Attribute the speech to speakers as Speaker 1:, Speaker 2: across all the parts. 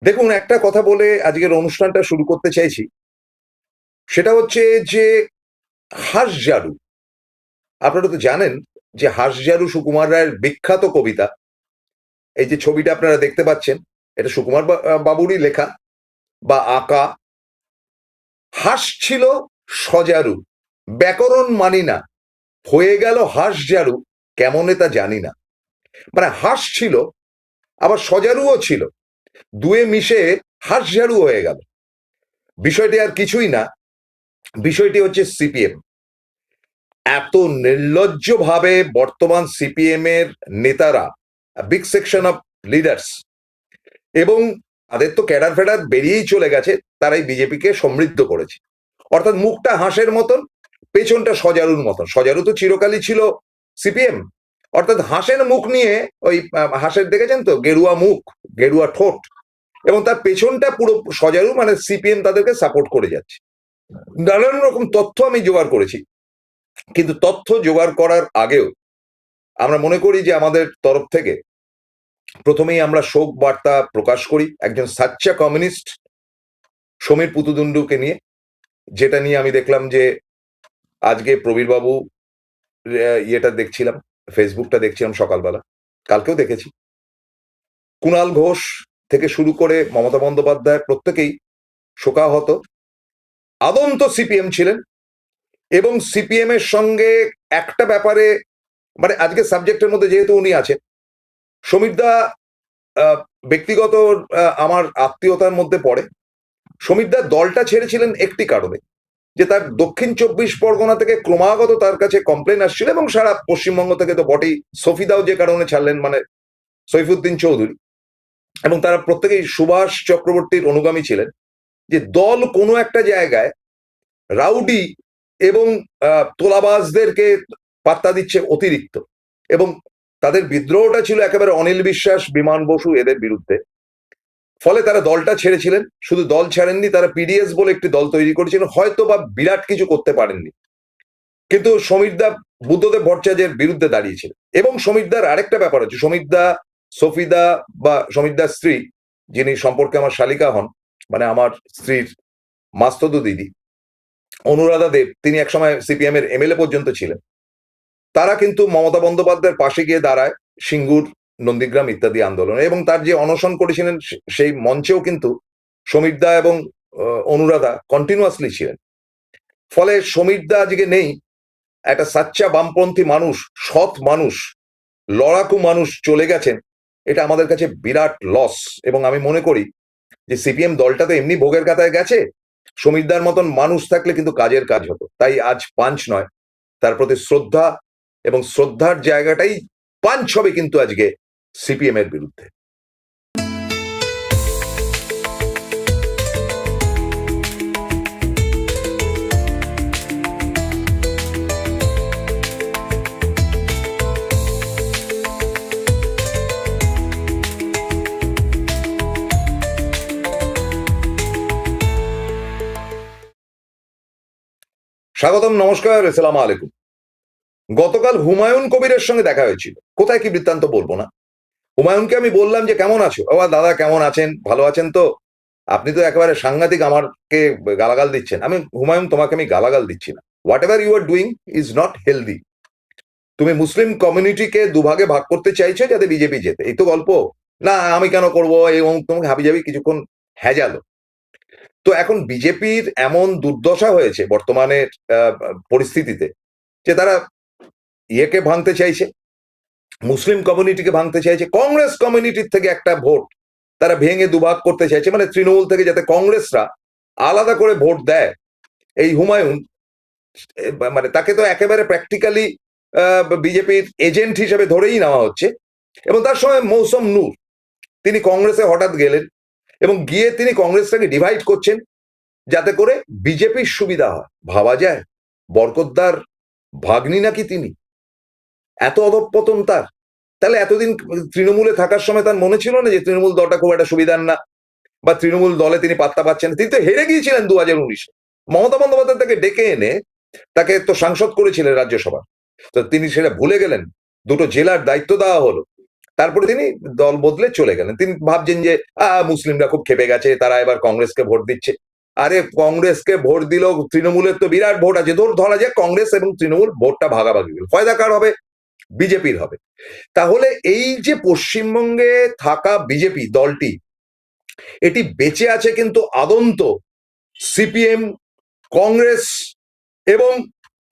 Speaker 1: দেখুন, একটা কথা বলে আজকের অনুষ্ঠানটা শুরু করতে চাইছি। সেটা হচ্ছে যে হাঁসঝাড়ু। আপনারা তো জানেন যে হাঁসঝাড়ু সুকুমার রায়ের বিখ্যাত কবিতা। এই যে ছবিটা আপনারা দেখতে পাচ্ছেন, এটা সুকুমার বাবুরই লেখা বা আঁকা। হাঁস ছিল সজারু, ব্যাকরণ মানি না, হয়ে গেল হাঁসঝাড়ু, কেমনে তা জানি না। মানে হাঁস ছিল, আবার সজারুও ছিল, দুয়ে মিশে হাঁসঝাড়ু হয়ে গেল। বিষয়টি আর কিছুই না, বিষয়টি হচ্ছে সিপিএম। এত নির্লজ্জভাবে বর্তমান সিপিএম এর নেতারা, বিগ সেকশন অফ লিডার্স, এবং তাদের তো ক্যাডার ফেডার বেরিয়েই চলে গেছে, তারাই বিজেপিকে সমৃদ্ধ করেছে। অর্থাৎ মুখটা হাঁসের মতন, পেছনটা সজারুর মতন। সজারু তো চিরকালই ছিল সিপিএম, অর্থাৎ হাঁসের মুখ নিয়ে, ওই হাঁসের দেখেছেন তো গেরুয়া মুখ, গেরুয়া ঠোঁট, এবং তার পেছনটা পুরো সজারু, মানে সিপিএম তাদেরকে সাপোর্ট করে যাচ্ছে। নানান রকম তথ্য আমি জোগাড় করেছি, কিন্তু তথ্য জোগাড় করার আগেও আমরা মনে করি যে আমাদের তরফ থেকে প্রথমেই আমরা শোক বার্তা প্রকাশ করি একজন সাচ্চা কমিউনিস্ট সমীর পুতুদুন্ডুকে নিয়ে। যেটা নিয়ে আমি দেখলাম যে আজকে প্রবীর বাবু ইয়েটা দেখছিলাম, ফেসবুকটা দেখছিলাম সকালবেলা, কালকেও দেখেছি। কুণাল ঘোষ থেকে শুরু করে মমতা বন্দ্যোপাধ্যায় প্রত্যেকেই শোকাহত। আদন্ত সিপিএম ছিলেন, এবং সিপিএম এর সঙ্গে একটা ব্যাপারে, মানে আজকে সাবজেক্টের মধ্যে যেহেতু উনি আছেন, সমীরদা ব্যক্তিগত আমার আত্মীয়তার মধ্যে পড়ে। সমীরদার দলটা ছেড়েছিলেন একটি কারণে, যে তার দক্ষিণ 24 পরগনা থেকে ক্রমাগত তার কাছে কমপ্লেন আসছিল, এবং সারা পশ্চিমবঙ্গ থেকে তো বটেই। সফিদাও যে কারণে ছাড়লেন, মানে সৈফুদ্দিন চৌধুরী, এবং তারা প্রত্যেকেই সুভাষ চক্রবর্তীর অনুগামী ছিলেন, যে দল কোনো একটা জায়গায় রাউডি এবং তোলাবাজদেরকে পাত্তা দিচ্ছে অতিরিক্ত, এবং তাদের বিদ্রোহটা ছিল একেবারে অনিল বিশ্বাস, বিমান বসু এদের বিরুদ্ধে। ফলে তারা দলটা ছেড়েছিলেন। শুধু দল ছাড়েননি, তারা পিডিএস বলে একটি দল তৈরি করেছিলেন, হয়তো বা বিরাট কিছু করতে পারেননি, কিন্তু সমীরদা বুদ্ধদেব ভট্টাচার্যের বিরুদ্ধে দাঁড়িয়েছিলেন। এবং সমীরদার আরেকটা ব্যাপার হচ্ছে, সমীরদা, সফিদা বা সমীরদার স্ত্রী, যিনি সম্পর্কে আমার শালিকা হন, মানে আমার স্ত্রীর মাস্তদু দিদি, অনুরাধা দেব, তিনি একসময় সিপিএম এর এমএলএ পর্যন্ত ছিলেন। তারা কিন্তু মমতা বন্দ্যোপাধ্যায়ের পাশে গিয়ে দাঁড়ায় সিঙ্গুর, নন্দীগ্রাম ইত্যাদি আন্দোলনে, এবং তার যে অনশন করেছিলেন সেই মঞ্চেও কিন্তু সমীরদা এবং অনুরাধা কন্টিনিউয়াসলি ছিলেন। ফলে সমীরদা আজকে নেই, একটা সাচ্চা বামপন্থী মানুষ, সৎ মানুষ, লড়াকু মানুষ চলে গেছেন। এটা আমাদের কাছে বিরাট লস, এবং আমি মনে করি যে সিপিএম দলটা তো এমনি ভোগের কাতায় গেছে, সমীরদার মতন মানুষ থাকলে কিন্তু কাজের কাজ হতো। তাই আজ পাঞ্চ নয়, তার প্রতি শ্রদ্ধা, এবং শ্রদ্ধার জায়গাটাই পাঞ্চ হবে কিন্তু আজকে সিপিএম এর বিরুদ্ধে। স্বাগতম, নমস্কার, আসসালামু আলাইকুম। গতকাল হুমায়ুন কবিরের সঙ্গে দেখা হয়েছিল। কোথায় কি বৃত্তান্ত বলবো না। হুমায়ুনকে আমি বললাম যে কেমন আছো, ও দাদা কেমন আছেন, ভালো আছেন তো? আপনি তো একেবারে সাংঘাতিক আমাকে গালাগাল দিচ্ছেন। আমি, হুমায়ুন, তোমাকে আমি গালাগাল দিচ্ছি না। Whatever you are doing is not healthy. তুমি মুসলিম কমিউনিটিকে দুভাগে ভাগ করতে চাইছো যাতে বিজেপি জেতে, এই তো গল্প। না আমি কেন করবো, এই তোমাকে হাবি যাবি কিছুক্ষণ হ্যাজালো। তো এখন বিজেপির এমন দুর্দশা হয়েছে বর্তমানের পরিস্থিতিতে, যে তারা ইয়েকে ভাঙতে চাইছে, মুসলিম কমিউনিটিকে ভাঙতে চাইছে, কংগ্রেস কমিউনিটির থেকে একটা ভোট তারা ভেঙে দুভাগ করতে চাইছে, মানে তৃণমূল থেকে যাতে কংগ্রেসরা আলাদা করে ভোট দেয়। এই হুমায়ুন, মানে তাকে তো একেবারে প্র্যাকটিক্যালি বিজেপির এজেন্ট হিসেবে ধরেই নেওয়া হচ্ছে। এবং তার সঙ্গে মৌসুম নূর, তিনি কংগ্রেসে হঠাৎ গেলেন, এবং গিয়ে তিনি কংগ্রেসটাকে ডিভাইড করছেন যাতে করে বিজেপির সুবিধা হয়। ভাবা যায়, বরকতদার ভাগ্নি নাকি তিনি, এত অধঃপতন তার। তাহলে এতদিন তৃণমূলে থাকার সময় তার মনে ছিল না যে তৃণমূল দলটা খুব একটা সুবিধার না, বা তৃণমূল দলে তিনি পাত্তা পাচ্ছেন না? তিনি তো হেরে গিয়েছিলেন 2019-এ। মমতা বন্দ্যোপাধ্যায় তাকে ডেকে এনে তাকে তো সাংসদ করেছিলেন রাজ্যসভা। তো তিনি সেটা ভুলে গেলেন। দুটো জেলার দায়িত্ব দেওয়া হলো, তারপরে তিনি দল বদলে চলে গেলেন। তিনি ভাবছেন যে মুসলিমরা খুব খেপে গেছে, তারা এবার কংগ্রেসকে ভোট দিচ্ছে। আরে কংগ্রেসকে ভোট দিলেও তৃণমূলের তো বিরাট ভোট আছে, ধরা যাক কংগ্রেস এবং তৃণমূল ভোটটা ভাগাভাগি হলো, ফায়দা কার হবে? বিজেপির হবে। তাহলে এই যে পশ্চিমবঙ্গে থাকা বিজেপি দলটি, এটি বেঁচে আছে কিন্তু আদন্ত সিপিএম, কংগ্রেস এবং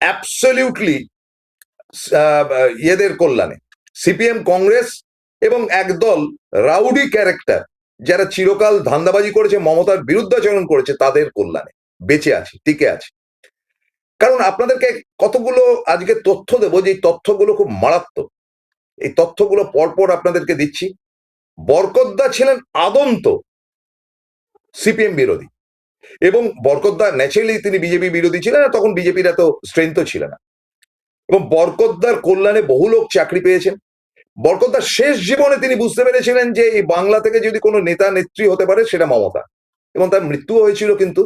Speaker 1: অ্যাবসলিউটলি ইয়েদের কল্যাণে। সিপিএম, কংগ্রেস এবং একদল রাউডি ক্যারেক্টার যারা চিরকাল ধান্দাবাজি করেছে, মমতার বিরুদ্ধাচরণ করেছে, তাদের কল্যাণে বেঁচে আছে, টিকে আছে। কারণ আপনাদেরকে কতগুলো আজকে তথ্য দেবো, যে তথ্যগুলো খুব মারাত্মক। এই তথ্যগুলো পরপর আপনাদেরকে দিচ্ছি। বরকতদা ছিলেন আদন্ত সিপিএম বিরোধী, এবং বরকতদা ন্যাচারালি তিনি বিজেপি বিরোধী ছিলেন না, তখন বিজেপির এত স্ট্রেংথও ছিল না, এবং বরকতদার কল্যাণে বহু লোক চাকরি পেয়েছেন। বরকতদার শেষ জীবনে তিনি বুঝতে পেরেছিলেন যে এই বাংলা থেকে যদি কোনো নেতা নেত্রী হতে পারে সেটা মমতা, এবং তার মৃত্যু হয়েছিল কিন্তু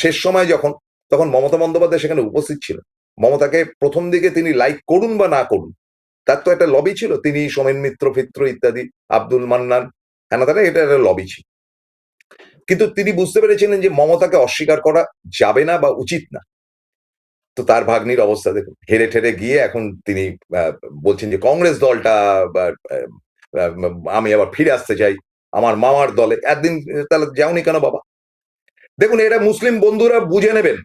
Speaker 1: শেষ সময় যখন, তখন মমতা বন্দ্যোপাধ্যায় সেখানে উপস্থিত ছিলেন। মমতাকে প্রথম দিকে তিনি লাইক করুন বা না করুন, তার তো একটা লবি ছিল, তিনি, সোমেন মিত্র ফিত্র ইত্যাদি, আব্দুল মান্নান, হেনাতারা, এটা একটা লবি ছিল। কিন্তু তিনি বুঝতে পেরেছিলেন যে মমতাকে অস্বীকার করা যাবে না বা উচিত না। তো তার ভাগ্নির অবস্থা দেখুন, হেরে ঠেরে গিয়ে এখন তিনি বলছেন যে কংগ্রেস দলটা আমি আবার ফিরে আসতে চাই আমার মামার দলে। একদিন তাহলে যাওনি কেন বাবা? দেখুন, এটা মুসলিম বন্ধুরা বুঝে নেবেন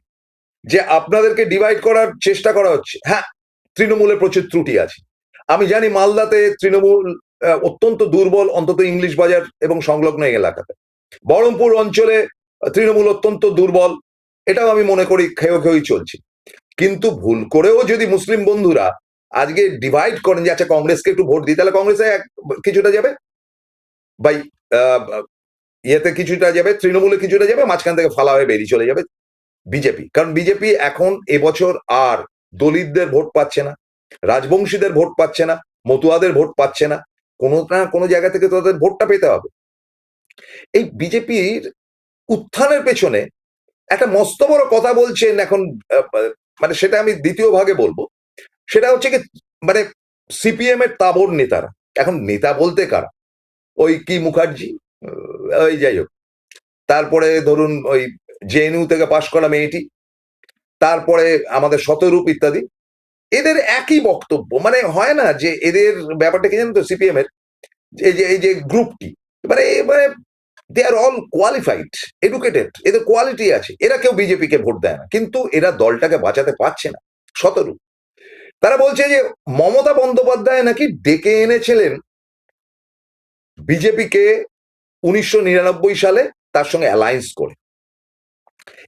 Speaker 1: যে আপনাদেরকে ডিভাইড করার চেষ্টা করা হচ্ছে। হ্যাঁ, তৃণমূলে প্রচুর ত্রুটি আছে। আমি জানি মালদাতে তৃণমূল অত্যন্ত দুর্বল, অন্তত ইংলিশ বাজার এবং সংলগ্ন এলাকাতে। বহরমপুর অঞ্চলে তৃণমূল অত্যন্ত দুর্বল, এটাও আমি মনে করি খেয়ে খেয়েই চলছে। কিন্তু ভুল করেও যদি মুসলিম বন্ধুরা আজকে ডিভাইড করেন যে আচ্ছা কংগ্রেসকে একটু ভোট দিই, তাহলে কংগ্রেসে কিছুটা যাবে, বাই ইয়েতে কিছুটা যাবে, তৃণমূলে কিছুটা যাবে, মাঝখান থেকে ফালা হয়ে বেরিয়ে চলে যাবে বিজেপি। কারণ বিজেপি এখন এবছর আর দলিতদের ভোট পাচ্ছে না, রাজবংশীদের ভোট পাচ্ছে না, মতুয়াদের ভোট পাচ্ছে না, কোনো না কোনো জায়গা থেকে তাদের ভোটটা পেতে হবে। এই বিজেপির উত্থানের পেছনে একটা মস্ত বড় কথা বলছেন এখন, মানে সেটা আমি দ্বিতীয় ভাগে বলবো। সেটা হচ্ছে কি, মানে সিপিএম এর তাবড় নেতারা, এখন নেতা বলতে কারা, ওই কি মুখার্জি, ওই যাই হোক, তারপরে ধরুন ওই জেএনইউ থেকে পাশ করা মেয়েটি, তারপরে আমাদের শতরূপ ইত্যাদি, এদের একই বক্তব্য। মানে হয় না যে এদের ব্যাপারটা কি জানেন তো, সিপিএম এর এই যে গ্রুপটি, মানে মানে দে আর অল কোয়ালিফাইড, এডুকেটেড, এদের কোয়ালিটি আছে, এরা কেউ বিজেপিকে ভোট দেয় না, কিন্তু এরা দলটাকে বাঁচাতে পারছে না। শতরূপ, তারা বলছে যে মমতা বন্দ্যোপাধ্যায় নাকি ডেকে এনেছিলেন বিজেপিকে 1999 সালে তার সঙ্গে অ্যালায়েন্স করে,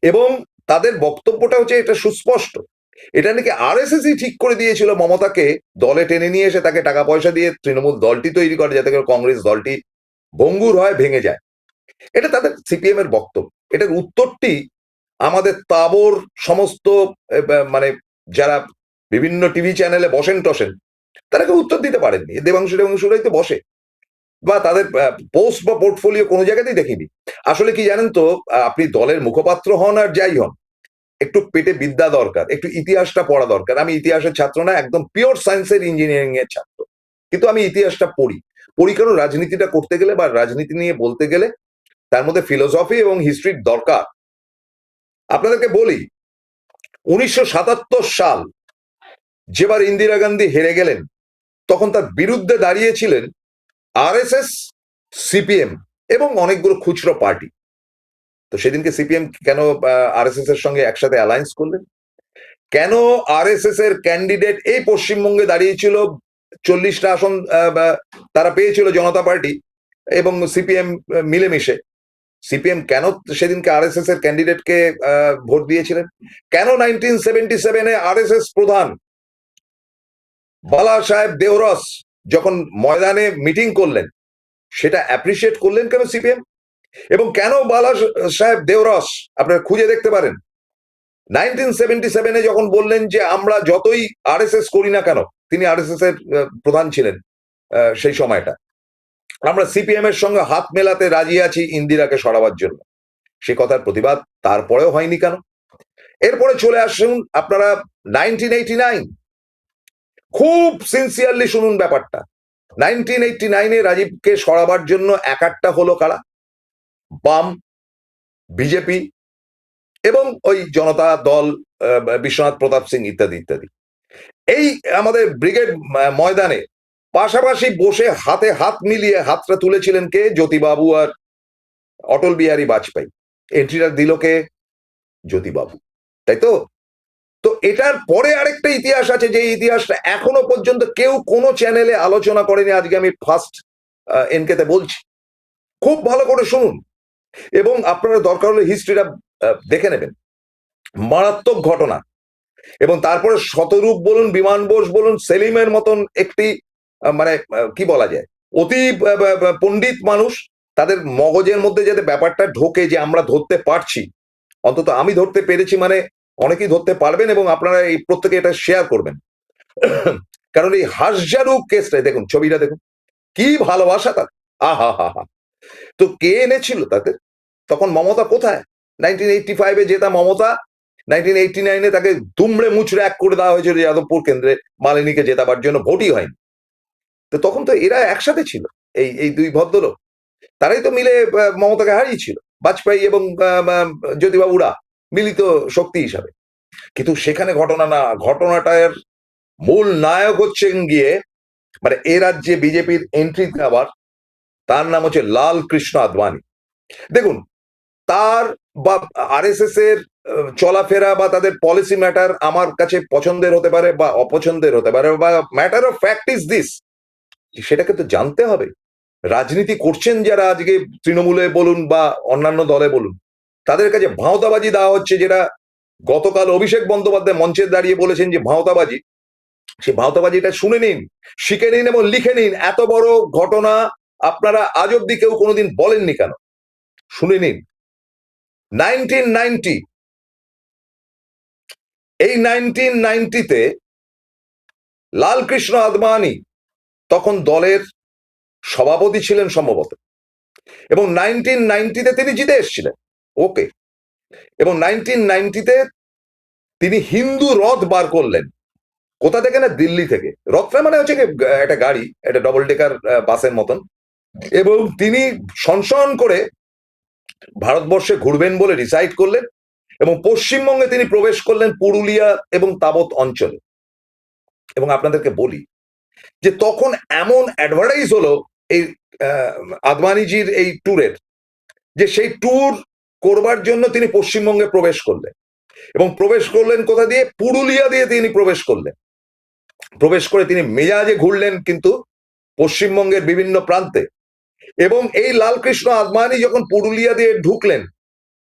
Speaker 1: এবং তাদের বক্তব্যটা হচ্ছে এটা সুস্পষ্ট, এটা নাকি আরএসএসই ঠিক করে দিয়েছিল মমতাকে দলে টেনে নিয়ে এসে তাকে টাকা পয়সা দিয়ে তৃণমূল দলটি তৈরি করে, যাতে করে কংগ্রেস দলটি ভঙ্গুর হয়, ভেঙে যায়। এটা তাদের সিপিএম এর বক্তব্য। এটার উত্তরটি আমাদের তাবর সমস্ত মানে যারা বিভিন্ন টিভি চ্যানেলে বসেন টসেন, তারা কেউ উত্তর দিতে পারেননি। দেবাংশুরাই তো বসে, বা তাদের পোস্ট বা পোর্টফোলিও কোনো জায়গাতেই দেখিনি। আসলে কি জানেন তো, আপনি দলের মুখপাত্র হন আর যাই হন, একটু পেটে বিদ্যা দরকার, একটু ইতিহাসটা পড়া দরকার। আমি ইতিহাসের ছাত্র না, একদম পিওর সায়েন্সের ইঞ্জিনিয়ারিং এর ছাত্র, কিন্তু আমি ইতিহাসটা পড়ি। কারণ রাজনীতিটা করতে গেলে বা রাজনীতি নিয়ে বলতে গেলে তার মধ্যে ফিলোসফি এবং হিস্ট্রির দরকার। আপনাদেরকে বলি, 1977 সাল যেবার ইন্দিরা গান্ধী হেরে গেলেন, তখন তার বিরুদ্ধে দাঁড়িয়েছিলেন আরএসএস, সিপিএম এবং অনেকগুলো খুচরো পার্টি। তো সেদিনকে সিপিএম কেন আরএসএস এর সঙ্গে একসাথে অ্যালায়েন্স করলেন? কেন আরএসএস এর ক্যান্ডিডেট এই পশ্চিমবঙ্গে দাঁড়িয়েছিল 40টা আসন তারা পেয়েছিল জনতা পার্টি এবং সিপিএম মিলেমিশে? সিপিএম কেন সেদিনকে আরএসএস এর ক্যান্ডিডেটকে ভোট দিয়েছিলেন? কেন 1977-এ আরএসএস প্রধান বালা সাহেব দেওরস যখন ময়দানে মিটিং করলেন, সেটা অ্যাপ্রিসিয়েট করলেন কেন সিপিএম? এবং কেন বালা সাহেব দেওরস, আপনারা খুঁজে দেখতে পারেন, 1977-এ যখন বললেন যে আমরা যতই আরএসএস করি না কেন, তিনি আরএসএস এর প্রধান ছিলেন সেই সময়টা, আমরা সিপিএম এর সঙ্গে হাত মেলাতে রাজি আছি ইন্দিরাকে সরাবার জন্য, সে কথার প্রতিবাদ তারপরেও হয়নি কেন? এরপরে চলে আসুন আপনারা 1989, খুব সিনসিয়ারলি শুনুন ব্যাপারটা। 1989-এ রাজীবকে সরাবার জন্য একাট্টা হলো কারা? বাম, বিজেপি এবং ওই জনতা দল, বিশ্বনাথ প্রতাপ সিং ইত্যাদি ইত্যাদি। এই আমাদের ব্রিগেড ময়দানে পাশাপাশি বসে হাতে হাত মিলিয়ে হাতটা তুলেছিলেন কে? জ্যোতিবাবু আর অটল বিহারী বাজপেয়ী। এন্ট্রিটা দিল কে? জ্যোতিবাবু, তাই তো? তো এটার পরে আরেকটা ইতিহাস আছে, যে ইতিহাসটা এখনো পর্যন্ত কেউ কোনো চ্যানেলে আলোচনা করেনি। আজকে আমি ফার্স্ট এনকেতে বলছি, খুব ভালো করে শুনুন এবং আপনারা দরকার হলে হিস্ট্রিটা দেখে নেবেন। মারাত্মক ঘটনা। এবং তারপরে শতরূপ বলুন, বিমান বোস বলুন, সেলিমের মতন একটি মানে কি বলা যায়, অতি পণ্ডিত মানুষ, তাদের মগজের মধ্যে যাতে ব্যাপারটা ঢোকে যে আমরা ধরতে পারছি, অন্তত আমি ধরতে পেরেছি, মানে অনেকেই ধরতে পারবেন এবং আপনারা এই প্রত্যেকে এটা শেয়ার করবেন। কারণ এই হাসজারু কেসটা দেখুন, ছবিটা দেখুন, কি ভালোবাসা তার, আহা হা হা। তো কে এনেছিল তাদের? তখন মমতা কোথায়? 1985-এ জেতা মমতা, 1989-এ তাকে দুমড়ে মুচড়ে এক করে দেওয়া হয়েছিল যাদবপুর কেন্দ্রে মালিনীকে জেতাবার জন্য, ভোটই হয়নি। তো তখন তো এরা একসাথে ছিল, এই এই দুই ভদ্রলোক, তারাই তো মিলে মমতাকে হারিয়েছিল, বাজপেয়ী এবং জ্যোতিবাবুরা মিলিত শক্তি হিসাবে। কিন্তু সেখানে ঘটনা না, ঘটনাটার মূল নায়ক হচ্ছেন গিয়ে মানে এ রাজ্যে বিজেপির এন্ট্রি নেওয়ার, তার নাম হচ্ছে লাল কৃষ্ণ আদবানি। দেখুন, তার বা আরএসএস এর চলাফেরা বা তাদের পলিসি ম্যাটার আমার কাছে পছন্দের হতে পারে বা অপছন্দের হতে পারে, বা matter of fact is this, সেটাকে তো জানতে হবে। রাজনীতি করছেন যারা আজকে তৃণমূলে বলুন বা অন্যান্য দলে বলুন, তাদের কাছে ভাঁওতাবাজি দেওয়া হচ্ছে, যেটা গতকাল অভিষেক বন্দ্যোপাধ্যায় মঞ্চে দাঁড়িয়ে বলেছেন যে ভাঁওতাবাজি, সে ভাঁওতাবাজিটা শুনে নিন, শিখে নিন এবং লিখে নিন। এত বড় ঘটনা আপনারা আজ অব্দি কেউ কোনোদিন বলেননি কেন? শুনে নিন। 1990, এই 1990-তে লালকৃষ্ণ আদবানি তখন দলের সভাপতি ছিলেন সম্ভবত, এবং 1990-তে তিনি জিতে এসেছিলেন, ওকে। এবং 1990-তে তিনি হিন্দু রথ বার করলেন। কোথা থেকে না? দিল্লি থেকে। রথটা মানে হচ্ছে একটা গাড়ি, একটা ডবল ডেকার বাসের মতন। এবং তিনি সনসন করে ভারতবর্ষে ঘুরবেন বলে ডিসাইড করলেন এবং পশ্চিমবঙ্গে তিনি প্রবেশ করলেন পুরুলিয়া এবং তাবৎ অঞ্চলে। এবং আপনাদেরকে বলি যে তখন এমন অ্যাডভার্টাইজ হলো এই আদবানিজির এই ট্যুরের, যে সেই ট্যুর করবার জন্য তিনি পশ্চিমবঙ্গে প্রবেশ করলেন। এবং প্রবেশ করলেন কোথা দিয়ে? পুরুলিয়া দিয়ে তিনি প্রবেশ করলেন। প্রবেশ করে তিনি মেজাজে ঘুরলেন কিন্তু পশ্চিমবঙ্গের বিভিন্ন প্রান্তে। এবং এই লালকৃষ্ণ আদবানি যখন পুরুলিয়া দিয়ে ঢুকলেন,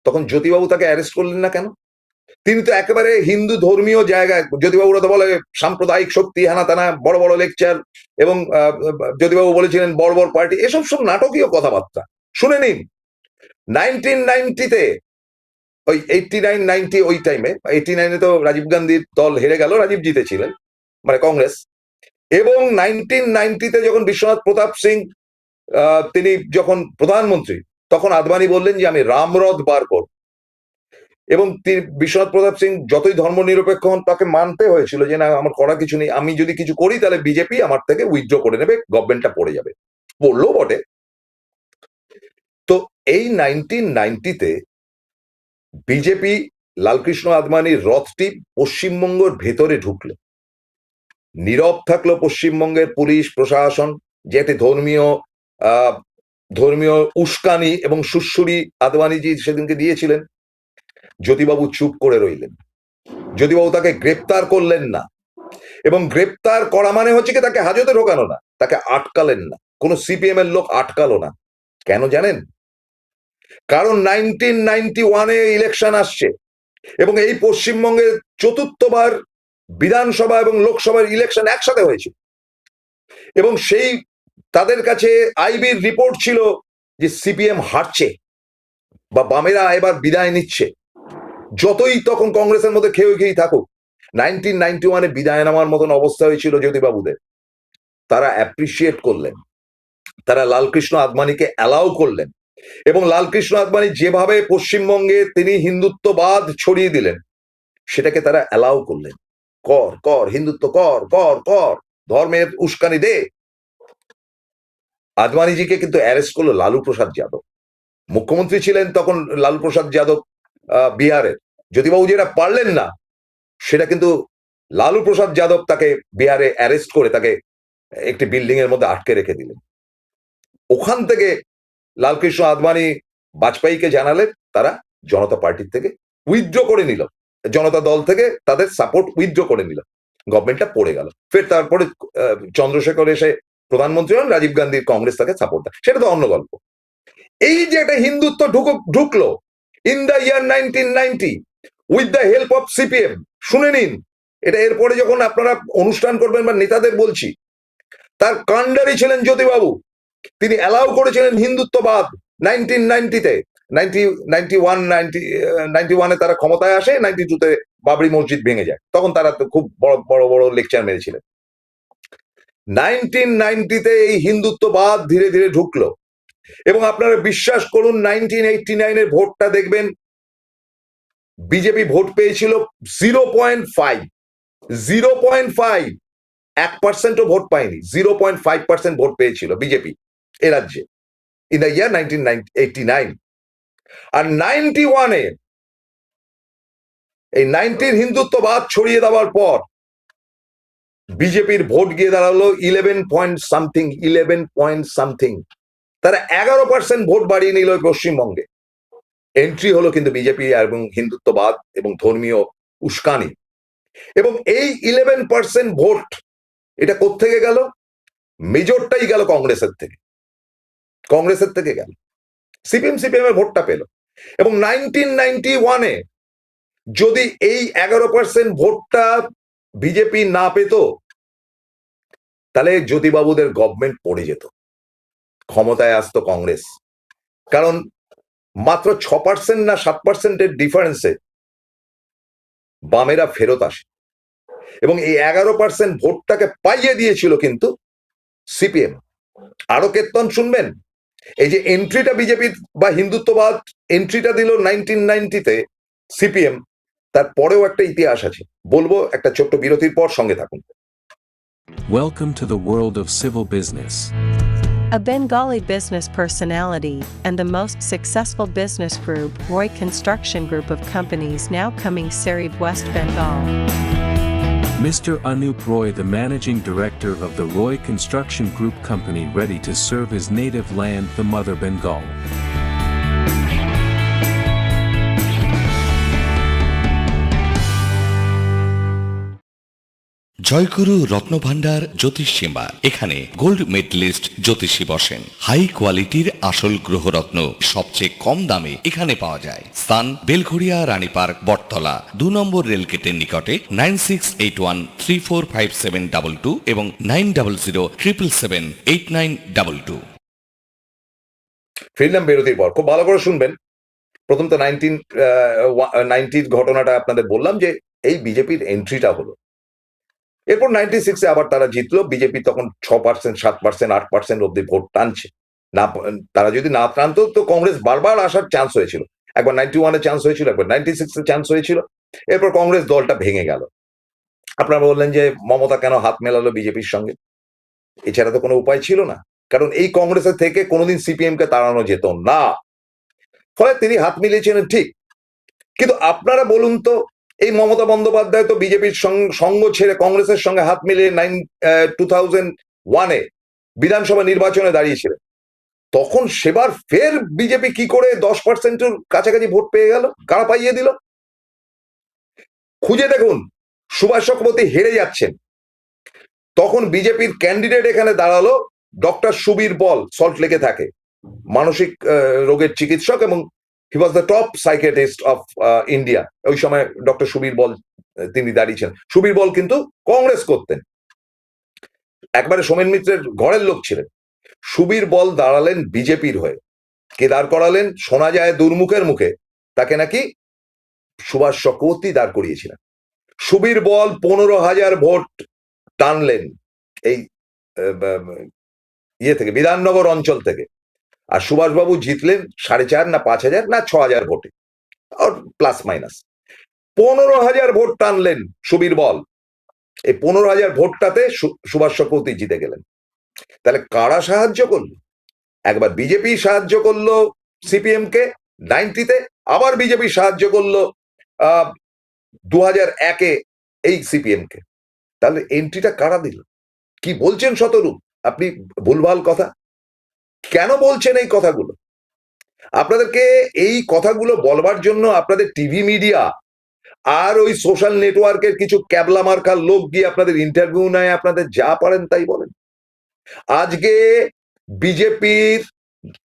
Speaker 1: তখন জ্যোতিবাবু তাকে অ্যারেস্ট করলেন না কেন? তিনি তো একেবারে হিন্দু ধর্মীয় জায়গায়, জ্যোতিবাবুরা তো বলে সাম্প্রদায়িক শক্তি, হানা টানা বড় বড় লেকচার, এবং জ্যোতিবাবু বলেছিলেন বড় বড় পার্টি, এসব সব নাটকীয় কথাবার্তা। শুনে নিন, 1990-তে ওই 89-90 ওই টাইমে, 89-এ তো রাজীব গান্ধীর দল হেরে গেল, রাজীব জিতেছিলেন, মানে কংগ্রেস। এবং 1990-তে যখন বিশ্বনাথ প্রতাপ সিং তিনি যখন প্রধানমন্ত্রী, তখন আদবানি বললেন যে আমি রামরথ বার করব। এবং বিশ্বনাথ প্রতাপ সিং যতই ধর্মনিরপেক্ষ হন, তাকে মানতে হয়েছিল যে না, আমার করা কিছু নেই, আমি যদি কিছু করি তাহলে বিজেপি আমার থেকে উইথড্র করে নেবে, গভর্নমেন্টটা পড়ে যাবে। পড়লো বটে। তো এই 1990-তে বিজেপি লালকৃষ্ণ আদবানির রথটি পশ্চিমবঙ্গের ভেতরে ঢুকলো, নীরব থাকলো পশ্চিমবঙ্গের পুলিশ প্রশাসন, যে একটি ধর্মীয় উস্কানি এবং সুশ্রুরি আদবানিজি সেদিনকে দিয়েছিলেন। জ্যোতিবাবু চুপ করে রইলেন। জ্যোতিবাবু তাকে গ্রেপ্তার করলেন না, এবং গ্রেপ্তার করা মানে হচ্ছে কি তাকে হাজতে ঢোকানো না, তাকে আটকালেন না, কোনো সিপিএম এর লোক আটকালো না। কেন জানেন? কারণ 1991-এ ইলেকশন আসছে এবং এই পশ্চিমবঙ্গে চতুর্থবার বিধানসভা এবং লোকসভার ইলেকশন একসাথে হয়েছে, এবং সেই তাদের কাছে আইবির রিপোর্ট ছিল যে সিপিএম হারছে বা বামেরা এবার বিদায় নিচ্ছে। যতই তখন কংগ্রেসের মধ্যে খেয়েই থাকুক, 1991-এ বিদায় নেওয়ার মতন অবস্থা হয়েছিল জ্যোতিবাবুদের। তারা অ্যাপ্রিসিয়েট করলেন, তারা লালকৃষ্ণ আদবানিকে অ্যালাউ করলেন, এবং লালকৃষ্ণ আদবানি যেভাবে পশ্চিমবঙ্গে তিনি হিন্দুত্ববাদ ছড়িয়ে দিলেন, সেটাকে তারা অ্যালাউ করলেন। কর কর হিন্দুত্ব, কর কর কর, ধর্মের উস্কানি দে। আদবানিজিকে কিন্তু অ্যারেস্ট করলো লালু প্রসাদ যাদব। মুখ্যমন্ত্রী ছিলেন তখন লালু প্রসাদ যাদব বিহারের। জ্যোতিবাবু যেটা পারলেন না, সেটা কিন্তু লালু প্রসাদ যাদব তাকে বিহারে অ্যারেস্ট করে তাকে একটি বিল্ডিং এর মধ্যে আটকে রেখে দিলেন। ওখান থেকে লালকৃষ্ণ আদবানি বাজপেয়ীকে জানালেন, তারা জনতা পার্টির থেকে উইথড্র করে নিল, জনতা দল থেকে তাদের সাপোর্ট উইথড্র করে নিল, গভর্নমেন্টটা পড়ে গেল। ফের তারপরে চন্দ্রশেখর এসে প্রধানমন্ত্রী হন, রাজীব গান্ধীর কংগ্রেস তাকে সাপোর্ট দেয়, সেটা তো অন্য গল্প। এই যে একটা হিন্দুত্ব ঢুকলো in the year 1990 with the help of CPM. শুনে নিন, এটা এরপরে যখন আপনারা অনুষ্ঠান করবেন বা নেতাদের বলছি, তার কাণ্ডারি ছিলেন জ্যোতিবাবু। তিনি অ্যালাউ করেছিলেন হিন্দুত্ববাদ 1990-তে। 91-এ তারা ক্ষমতায় আসে, 92-তে বাবরি মসজিদ ভেঙে যায়, তখন তারা তো খুব বড় বড় বড় লেকচার মেরেছিলেন। 1990-তে এই হিন্দুত্ববাদ ধীরে ধীরে ঢুকলো, এবং আপনারা বিশ্বাস করুন 1989-এর ভোটটা দেখবেন বিজেপি ভোট পেয়েছিল 0.5, 1% ভোট পায়নি, 0.5% ভোট পেয়েছিল বিজেপি এ রাজ্যে ইন দ্য ইয়ার 1989। আর 91-এ এই 90-র হিন্দুত্ববাদ ছড়িয়ে দেওয়ার পর বিজেপির ভোট গিয়ে দাঁড়ালো 11 পয়েন্ট সামথিং। তারা 11% ভোট বাড়িয়ে নিল পশ্চিমবঙ্গে। এন্ট্রি হলো কিন্তু বিজেপি এবং হিন্দুত্ববাদ এবং ধর্মীয় উস্কানি। এবং এই 11% ভোট এটা কোত্থেকে গেল? মেজরটাই গেল কংগ্রেসের থেকে গেল, সিপিএম এর ভোটটা পেল। এবং 1991-এ যদি এই 11% ভোটটা বিজেপি না পেত, তাহলে জ্যোতিবাবুদের গভর্নমেন্ট পড়ে যেত, ক্ষমতায় আসতো কংগ্রেস। কারণ মাত্র 6% না 7%-এর ডিফারেন্সে বামেরা ফেরত আসে, এবং এই 11% ভোটটাকে পাইয়ে দিয়েছিল কিন্তু সিপিএম। আরো কেতন শুনবেন, এই যে এন্ট্রিটা বিজেপির বা হিন্দুত্ববাদ এন্ট্রিটা দিল 1990-তে সিপিএম, তারপরেও একটা ইতিহাস আছে, বলবো একটা ছোট্ট বিরতির পর, সঙ্গে থাকুন।
Speaker 2: Welcome to the world of civil business.
Speaker 3: A Bengali business personality and the most successful business group, Roy Construction Group of companies, now coming Sarib, West Bengal.
Speaker 2: Mr. Anup Roy, the managing director of the Roy Construction Group company, ready to serve his native land, the mother Bengal.
Speaker 4: জয়গুরু রত্নভান্ডার জ্যোতিষীমা, এখানে gold medallist জ্যোতিষী বসেন। High কোয়ালিটির আসল গ্রহরত্ন সবচেয়ে কম দামে এখানে পাওয়া যায়। স্থান বেলঘড়িয়া, রানীপার্ক, বটতলা, 2 নম্বর রেলগেটের নিকটে। 9681345722 এবং 9007778922।
Speaker 1: ফিরলাম বিরতির পর, খুব ভালো করে শুনবেন। প্রথম তো 1990 ঘটনাটা আপনাদের বললাম, যে এই বিজেপির এন্ট্রিটা হলো। এরপর 96-এ আবার তারা জিতলো, বিজেপি তখন 6%, 7%, 8% অব্দি ভোট টানছে। না, তারা যদি না টানতো তো কংগ্রেস বারবার আসার চান্স হয়েছিল। একবার 91-এ চান্স হয়েছিল, একবার 96-এ চান্স হয়েছিল। এরপর কংগ্রেস দলটা ভেঙে গেল। আপনারা বললেন যে মমতা কেন হাত মেলালো বিজেপির সঙ্গে? এছাড়া তো কোনো উপায় ছিল না, কারণ এই কংগ্রেসের থেকে কোনোদিন সিপিএম কে তাড়ানো যেত না। ফলে তিনি হাত মিলিয়েছিলেন, ঠিক। কিন্তু আপনারা বলুন তো, এই মমতা বন্দ্যোপাধ্যায় তো বিজেপির সঙ্গ ছেড়ে কংগ্রেসের সঙ্গে হাত মিলিয়ে 2001-এ বিধানসভা নির্বাচনে দাঁড়িয়েছিলেন। তখন সেবার ফের বিজেপি কি করে 10%-এর কাছাকাছি ভোট পেয়ে গেল? কারা পাইয়ে দিল? খুঁজে দেখুন, সুভাষ চক্রবর্তী হেরে যাচ্ছেন, তখন বিজেপির ক্যান্ডিডেট এখানে দাঁড়ালো ডক্টর সুবীর বল, সল্ট লেকে থাকে, মানসিক রোগের চিকিৎসক, এবং he was the top psychiatrist of India. ওই সময় ডক্টর সুবীর বল তিনি দাঁড়িয়েছেন। সুবীর বল কিন্তু কংগ্রেস করতেন, একবারে সোমেন মিত্রের ঘরের লোক ছিলেন। সুবীর বল দাঁড়ালেন বিজেপির হয়ে। কে দাঁড় করালেন? শোনা যায় দুর্মুখের মুখে তাকে নাকি সুভাষ চক্রবর্তী দাঁড় করিয়েছিলেন। সুবীর বল 15,000 ভোট টানলেন এই ইয়ে থেকে, বিধাননগর অঞ্চল থেকে। আর সুভাষবাবু জিতলেন 4,500 না 5,000 না 6,000 ভোটে, প্লাস মাইনাস 15,000 ভোট টানলেন সুবীর বল। এই 15,000 ভোটটাতে সুভাষ চক্রবর্তী জিতে গেলেন। তাহলে কারা সাহায্য করলো? একবার বিজেপি সাহায্য করলো সিপিএম কে 90-তে, আবার বিজেপি সাহায্য করলো 2001-এ এই সিপিএম কে। তাহলে এন্ট্রিটা কারা দিল? কি বলছেন শতরূপ? আপনি ভুলভাল কথা কেন বলছেন? এই কথাগুলো আপনাদেরকে, এই কথাগুলো বলবার জন্য আপনাদের টিভি মিডিয়া আর ওই সোশ্যাল নেটওয়ার্কের কিছু ক্যাবলা মার্কার লোক গিয়ে আপনাদের ইন্টারভিউ নেয়, আপনাদের যা পারেন তাই বলেন। আজকে বিজেপির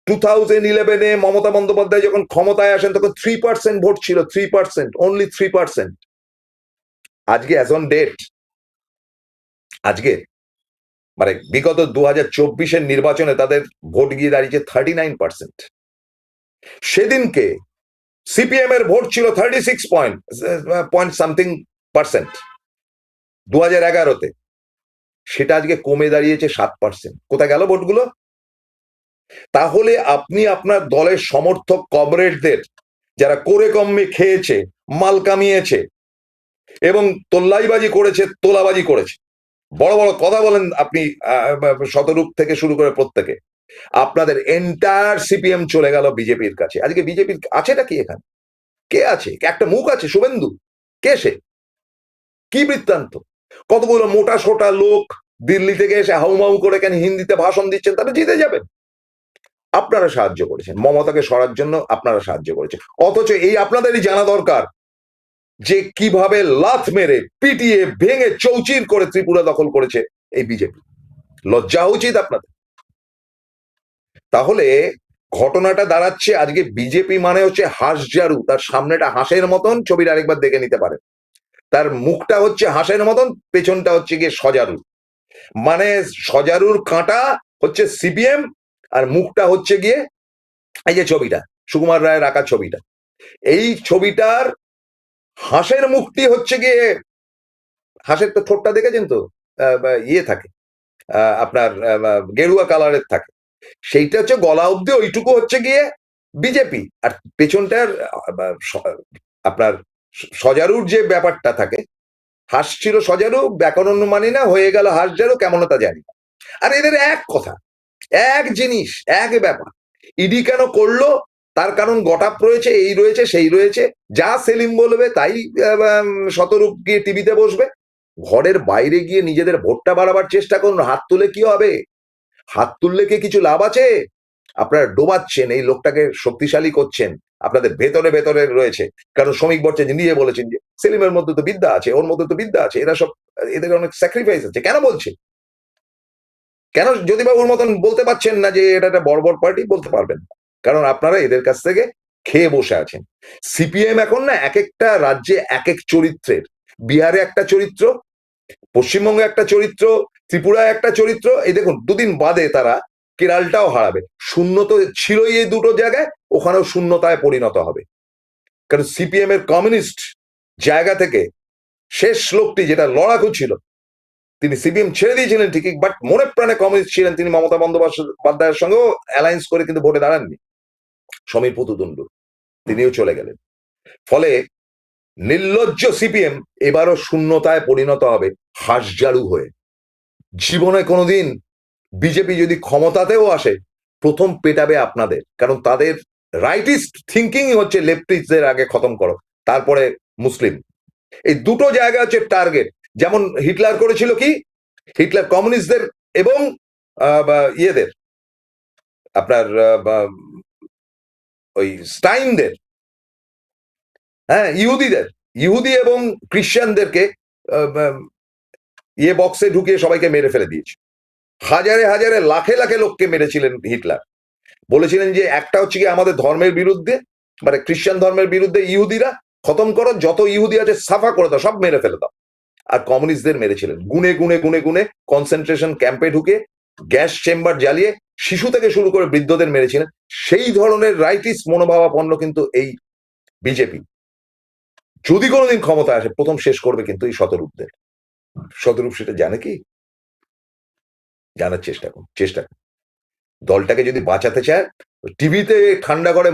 Speaker 1: 2011-এ মমতা বন্দ্যোপাধ্যায় যখন ক্ষমতায় আসেন তখন 3% ভোট ছিল, 3%, অনলি 3%। আজকে অ্যাজ অন ডেট, আজকে মানে বিগত 2024-এর নির্বাচনে তাদের ভোট গিয়ে দাঁড়িয়েছে 39%। সেদিনকে সিপিএম এর ভোট ছিল 36 পয়েন্ট সামথিং পার্সেন্ট 2011-তে, সেটা আজকে কমে দাঁড়িয়েছে 7%। কোথায় গেল ভোটগুলো? তাহলে আপনি আপনার দলের সমর্থক কমরেডদের, যারা করে কমে খেয়েছে, মাল কামিয়েছে এবং তোল্লাইবাজি করেছে, তোলাবাজি করেছে, বড় বড় কথা বলেন আপনি, শতরূপ থেকে শুরু করে প্রত্যেকে, আপনাদের এন্টায়ার সিপিএম চলে গেল বিজেপির কাছে। আজকে বিজেপির আছেটা কি এখানে? কে আছে? একটা মুখ আছে, শুভেন্দু, কে সে? কি বৃত্তান্ত? কতগুলো মোটা সোটা লোক দিল্লি থেকে এসে হাউমাউ করে কেন হিন্দিতে ভাষণ দিচ্ছেন, তারা জিতে যাবেন। আপনারা সাহায্য করেছেন মমতাকে সরার জন্য, আপনারা সাহায্য করেছেন। অথচ এই আপনাদেরই জানা দরকার যে কিভাবে লাথ মেরে পিটিয়ে ভেঙে চৌচির করে ত্রিপুরা দখল করেছে এই বিজেপি। লজ্জা উচিত আপনাদের। তাহলে ঘটনাটা দাঁড়াচ্ছে, আজকে বিজেপি মানে হচ্ছে হাঁসজারু, তার সামনেটা হাঁসের মতন, ছবিটা আরেকবার দেখে নিতে পারেন, তার মুখটা হচ্ছে হাঁসের মতন, পেছনটা হচ্ছে গিয়ে সজারু। মানে সজারুর কাঁটা হচ্ছে সিপিএম আর মুখটা হচ্ছে গিয়ে এই যে ছবিটা, সুকুমার রায়ের আঁকা ছবিটা, এই ছবিটার হাঁসের মুখটি হচ্ছে গিয়ে, হাঁসের তো ঠোঁটটা দেখেছেন তো, ইয়ে থাকে আপনার গেরুয়া কালারের থাকে, সেইটা হচ্ছে গলা অব্দি, ওইটুকু হচ্ছে গিয়ে বিজেপি। আর পেছনটার আপনার সজারুর যে ব্যাপারটা থাকে, হাঁস ছিল সজারু, ব্যাকরণ মানি না, হয়ে গেল হাঁসজারু, কেমন তা জানি। আর এদের এক কথা, এক জিনিস, এক ব্যাপার। ইডি কেন করলো? তার কারণ গটাপ রয়েছে, এই রয়েছে, সেই রয়েছে, যা সেলিম বলবে তাই শতরূপ গিয়ে টিভিতে বসবে। ঘরের বাইরে গিয়ে নিজেদের ভোটটা বাড়াবার চেষ্টা করুন। হাত তুলে কি হবে? হাত তুললে কি কিছু লাভ আছে? আপনারা ডোবাচ্ছেন, এই লোকটাকে শক্তিশালী করছেন, আপনাদের ভেতরে ভেতরে রয়েছে। কারণ শ্রমিক ভট্টাচার্য নিজে বলেছেন যে সেলিমের মধ্যে তো বিদ্যা আছে, ওর মধ্যে তো বিদ্যা আছে, এরা সব, এদের অনেক স্যাক্রিফাইস আছে। কেন বলছে? কেন জ্যোতিবাবুর মতন বলতে পারছেন না যে এটা একটা বর্বর পার্টি? বলতে পারবেন না, কারণ আপনারা এদের কাছ থেকে খেয়ে বসে আছেন। সিপিএম এখন না এক একটা রাজ্যে এক এক চরিত্রের, বিহারে একটা চরিত্র, পশ্চিমবঙ্গে একটা চরিত্র, ত্রিপুরায় একটা চরিত্র, এই দেখুন দুদিন বাদে তারা কেরালটাও হারাবে। শূন্য তো ছিলই এই দুটো জায়গায়, ওখানেও শূন্যতায় পরিণত হবে। কারণ সিপিএম এর কমিউনিস্ট জায়গা থেকে শেষ লোকটি যেটা লড়াকু ছিল, তিনি সিপিএম ছেড়ে দিয়েছিলেন ঠিকই, বাট মনে প্রাণে কমিউনিস্ট ছিলেন। তিনি মমতা বন্দ্যোপাধ্যায়ের সঙ্গেও অ্যালায়েন্স করে কিন্তু ভোটে দাঁড়াননি, সমীর পুতুদণ্ড, তিনিও চলে গেলেন। ফলে নির্লজ্জ সিপিএম এবারও শূন্যতায় পরিণত হবে, হাঁসজারু হয়ে। জীবনে কোনোদিন বিজেপি যদি ক্ষমতাতেও আসে, প্রথম পেটাবে আপনাদের, কারণ তাদের রাইটিস্ট থিঙ্কিং হচ্ছে লেফটিস্টদের আগে খতম করো, তারপরে মুসলিম। এই দুটো জায়গা হচ্ছে টার্গেট। যেমন হিটলার করেছিল কি, হিটলার কমিউনিস্টদের এবং ইয়েদের, আপনার ওই স্টাইনদের, হ্যাঁ, ইহুদি এবং খ্রিস্টানদেরকে ইয়ে বক্সে ঢুকিয়ে সবাইকে মেরে ফেলে দিয়েছে। হাজারে হাজারে লাখে লাখে লোককে মেরেছিলেন হিটলার। বলেছিলেন যে একটা হচ্ছে কি আমাদের ধর্মের বিরুদ্ধে, মানে খ্রিস্টান ধর্মের বিরুদ্ধে ইহুদিরা, খতম করো, যত ইহুদি আছে সাফা করে দাও, সব মেরে ফেলে দাও। আর কমিউনিস্টদের মেরেছিলেন গুনে গুনে গুনে গুনে, কনসেন্ট্রেশন ক্যাম্পে ঢুকে, গ্যাস চেম্বার জ্বালিয়ে, শিশু থেকে শুরু করে বৃদ্ধদের মেরেছিলেন। সেই ধরনের রাইটিস্ট মনোভাবাপন্ন কিন্তু এই বিজেপি যদি কোনোদিন ক্ষমতা আসে, প্রথম শেষ করবে কিন্তু এই শতরূপদের। শতরূপ সেটা জানে কি? জানার চেষ্টা করুন, চেষ্টা করুন। দলটাকে যদি বাঁচাতে চায়, টিভিতে ঠান্ডা করে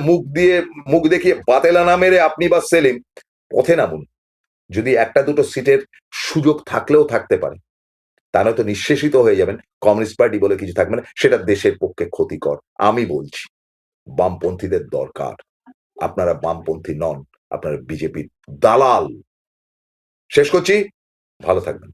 Speaker 1: মুখ দেখিয়ে বাতেলা না মেরে আপনি বা সেলিম পথে নামুন। যদি একটা দুটো সিটের সুযোগ থাকলেও থাকতে পারে, তা নয়তো নিঃশেষিত হয়ে যাবেন, কমিউনিস্ট পার্টি বলে কিছু থাকবে না, সেটা দেশের পক্ষে ক্ষতিকর। আমি বলছি বামপন্থীদের দরকার। আপনারা বামপন্থী নন, আপনারা বিজেপির দালাল। শেষ করছি, ভালো থাকবেন।